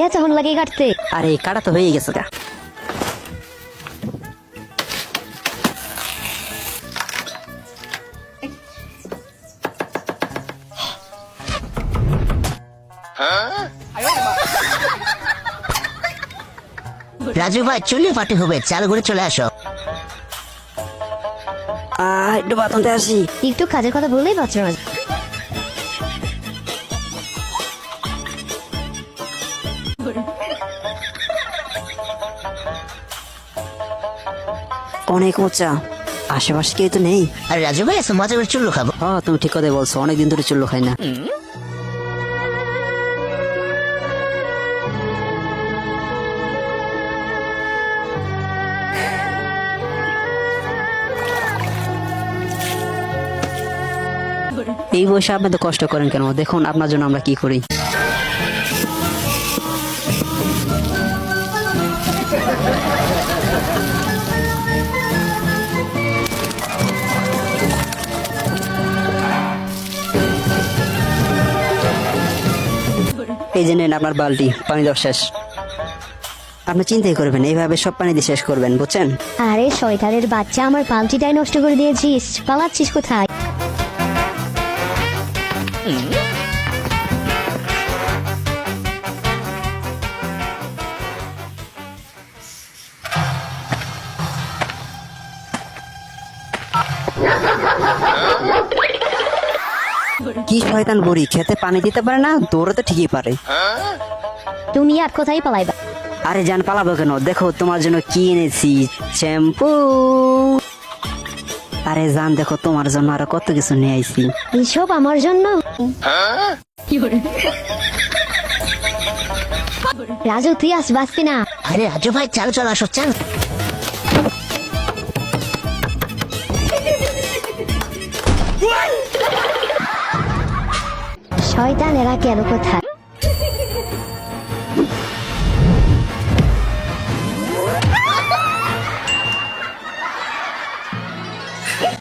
এতক্ষণ লাগে কাটতে? আরে কাটা তো হয়ে গেছে গা। রাজু ভাই চুলি পাটি হবে, চালু করে চলে আসো। একটু বাতনতে আসি। একটু কাজের কথা বললেই পারছো না। অনেক উঁচা, আশেপাশে কেউ তো নেই। আর রাজু ভাই এসে মজা করে চুল্লু খাবো। হ্যাঁ তুমি ঠিক কথাই বলছো, অনেকদিন ধরে চুল্লু খাই না। এই বয়সে আপনি তো কষ্ট করেন কেন? দেখুন আপনার জন্য আমরা কি করি। এই যে নেন আপনার বালতি, পানি দেওয়া শেষ। আপনি চিন্তাই করবেন, এইভাবে সব পানি দিয়ে শেষ করবেন, বুঝছেন? আরে শয়তানের বাচ্চা, আমার পালতিটাই নষ্ট করে দিয়েছিস। পালাচ্ছিস কোথায়? কি শয়তান বুড়ি, খেতে পানি দিতে পারে না, দৌড়াতে ঠিকই পারে। তুমি আর কোথায় পালাইবা? আরে জান পালাবো কেন? দেখো তোমার জন্য কি এনেছি, শ্যাম্পু। আরে জান দেখো তোমার জন্য আরো কত কিছু নিয়ে আইছি। এসব আমার জন্য? রাজু তুই আস, বাঁচবি না। আরে রাজু ভাই চালু চলে আসো, চাল। শয়তান এরা কেন কোথায়?